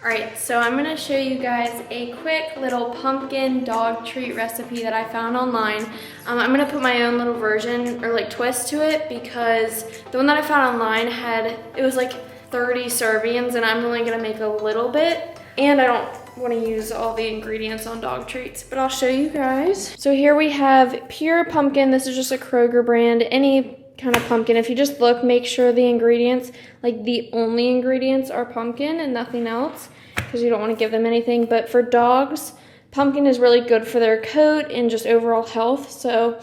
Alright, so I'm going to show you guys a quick little pumpkin dog treat recipe that I found online. I'm going to put my own little version or like twist to it because the one that I found online it was like 30 servings and I'm only going to make a little bit. And I don't want to use all the ingredients on dog treats, but I'll show you guys. So here we have pure pumpkin. This is just a Kroger brand. Any kind of pumpkin. If you just look, make sure the ingredients, like the only ingredients are pumpkin and nothing else, because you don't want to give them anything. But for dogs, pumpkin is really good for their coat and just overall health. So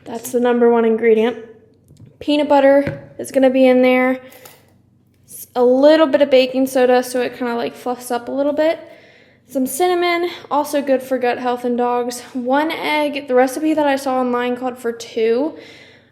that's the #1 ingredient. Peanut butter is going to be in there. A little bit of baking soda so it kind of like fluffs up a little bit. Some cinnamon, also good for gut health in dogs. 1 egg. The recipe that I saw online called for 2.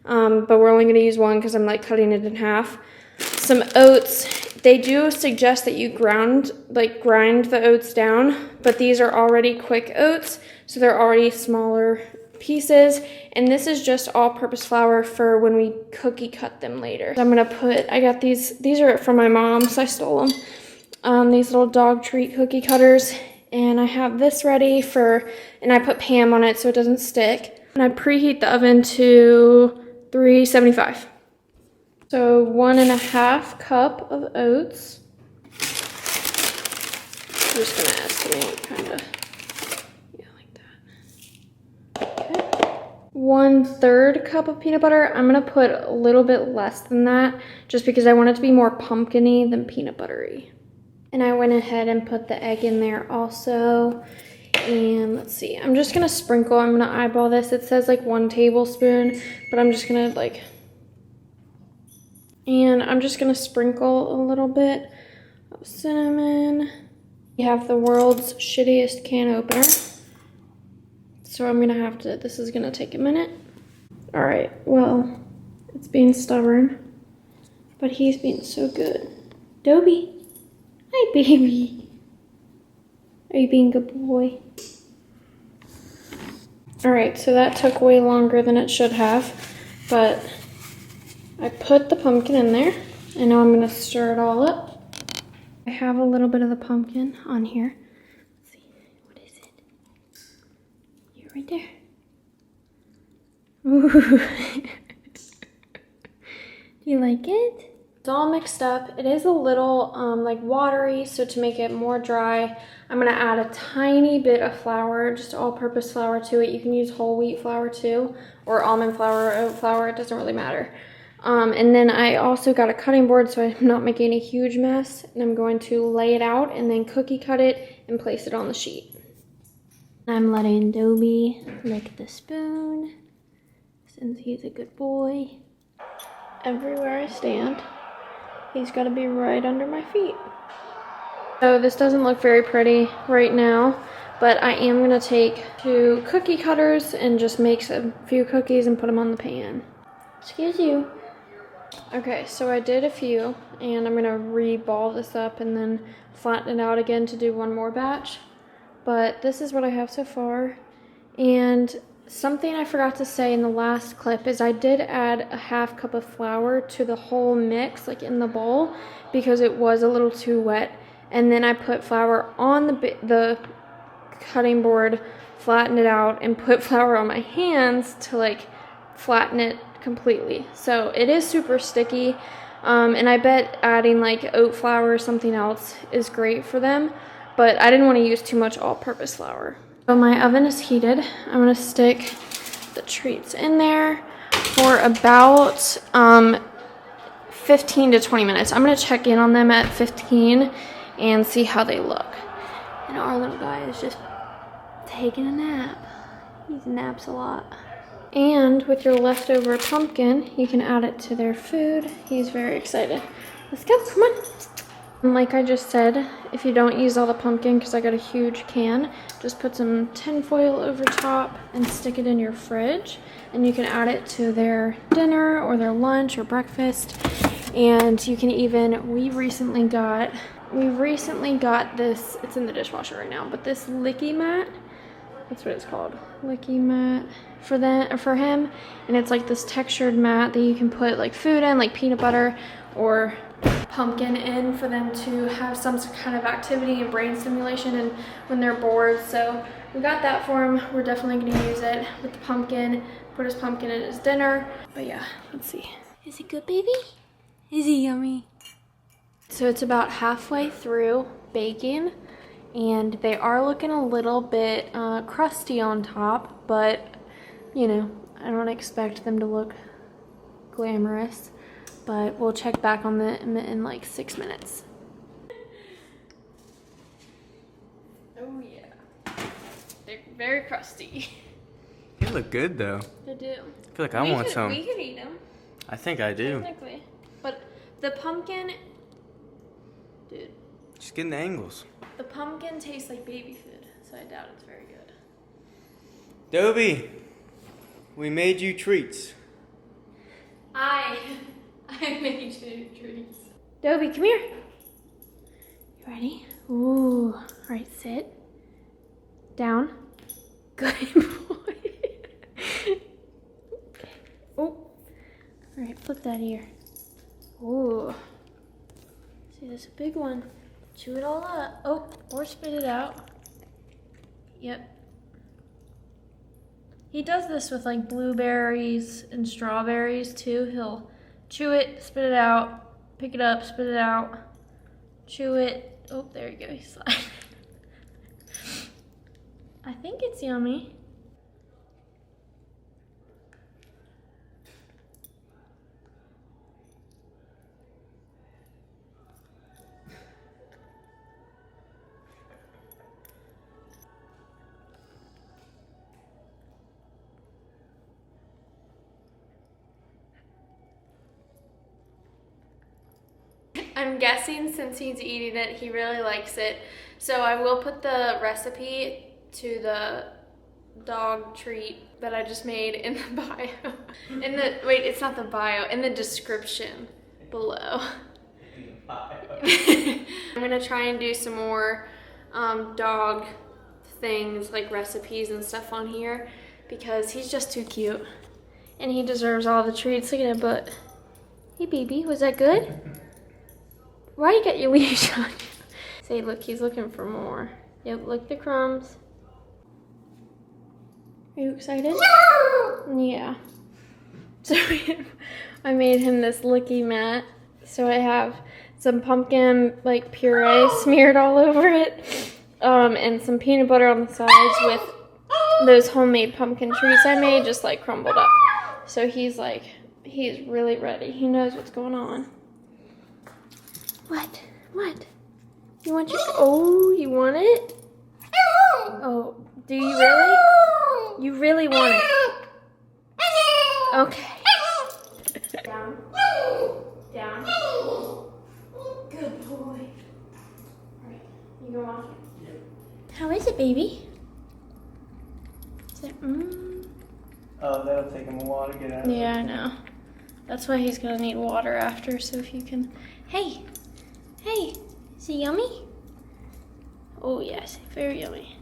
But we're only going to use 1 because I'm like cutting it in half. Some oats. They do suggest that you grind the oats down, but these are already quick oats, so they're already smaller pieces. And this is just all-purpose flour for when we cookie cut them later. I'm going to I got these are from my mom, so I stole them. These little dog treat cookie cutters. And I have this ready and I put Pam on it so it doesn't stick. And I preheat the oven to 375. So 1.5 cup of oats. I'm just gonna estimate kind of, yeah, like that. Okay. 1/3 cup of peanut butter. I'm gonna put a little bit less than that just because I want it to be more pumpkin-y than peanut buttery. And I went ahead and put the egg in there also. And let's see, I'm just gonna sprinkle, I'm gonna eyeball this. It says like 1 tablespoon, but I'm just gonna sprinkle a little bit of cinnamon. We have the world's shittiest can opener. So this is gonna take a minute. All right, well, it's being stubborn, but he's being so good. Dobie, hi baby. Are you being a good boy? All right, so that took way longer than it should have, but I put the pumpkin in there, and now I'm gonna stir it all up. I have a little bit of the pumpkin on here. Let's see, what is it? You're right there. Ooh. Do you like it? It's all mixed up. It is a little like watery, so to make it more dry, I'm gonna add a tiny bit of flour, just all-purpose flour to it. You can use whole wheat flour too, or almond flour or oat flour, it doesn't really matter. And then I also got a cutting board so I'm not making a huge mess, and I'm going to lay it out and then cookie cut it and place it on the sheet. I'm letting Dobie lick the spoon, since he's a good boy. Everywhere I stand, he's got to be right under my feet. So this doesn't look very pretty right now, but I am going to take 2 cookie cutters and just make a few cookies and put them on the pan. Excuse you. Okay, so I did a few, and I'm going to re-ball this up and then flatten it out again to do 1 more batch. But this is what I have so far. And something I forgot to say in the last clip is I did add a 1/2 cup of flour to the whole mix, like in the bowl, because it was a little too wet. And then I put flour on the cutting board, flattened it out, and put flour on my hands to like flatten it completely. So it is super sticky, and I bet adding like oat flour or something else is great for them, but I didn't want to use too much all-purpose flour. So my oven is heated. I'm gonna stick the treats in there for about 15 to 20 minutes. I'm gonna check in on them at 15 and see how they look. And our little guy is just taking a nap. He naps a lot. And with your leftover pumpkin, you can add it to their food. He's very excited. Let's go, come on. And like I just said, if you don't use all the pumpkin, because I got a huge can, just put some tin foil over top and stick it in your fridge. And you can add it to their dinner or their lunch or breakfast. And you can even, we recently got this, it's in the dishwasher right now, but this licky mat, that's what it's called, licky mat for him. And it's like this textured mat that you can put like food in, like peanut butter or pumpkin in for them to have some kind of activity and brain stimulation and when they're bored. So we got that for him. We're definitely gonna use it with the pumpkin, put his pumpkin in his dinner. But yeah, let's see. Is he good, baby? Is he yummy? So it's about halfway through baking and they are looking a little bit crusty on top, but you know, I don't expect them to look glamorous, but we'll check back on them in like 6 minutes. Oh yeah, they're very crusty. They look good though. They do. I feel like I want some. We could eat them. I think I do. Technically. But the pumpkin, dude. Just getting the angles. The pumpkin tastes like baby food, so I doubt it's very good. Dobie, we made you treats. I made you treats. Dobie, come here. You ready? Ooh. All right, sit. Down. Good boy. Oh. All right, flip that ear. Ooh. See, that's a big one. Chew it all up. Oh, or spit it out. Yep. He does this with like blueberries and strawberries too. He'll chew it, spit it out, pick it up, spit it out, chew it. Oh, there you go, he's sliding. I think it's yummy. I'm guessing since he's eating it, he really likes it. So I will put the recipe to the dog treat that I just made in the bio. Wait, it's not the bio, in the description below. I'm gonna try and do some more dog things, like recipes and stuff on here, because he's just too cute. And he deserves all the treats. Look at that butt. Hey baby, was that good? Why you got your leash on? Say, look, he's looking for more. Yep, lick the crumbs. Are you excited? No! Yeah. So I made him this licky mat. So I have some pumpkin like puree smeared all over it, and some peanut butter on the sides with those homemade pumpkin treats I made, just like crumbled up. So he's really ready. He knows what's going on. What? What? You want your... Oh, you want it? Oh, do you really? You really want it? Okay. Down. Down. Good boy. Alright, you go watch it? Yep. How is it, baby? Is it, Oh, that'll take him a while to get out. Yeah, I know. That's why he's gonna need water after, so if you can... Hey! Hey! Is it yummy? Oh yes, very yummy.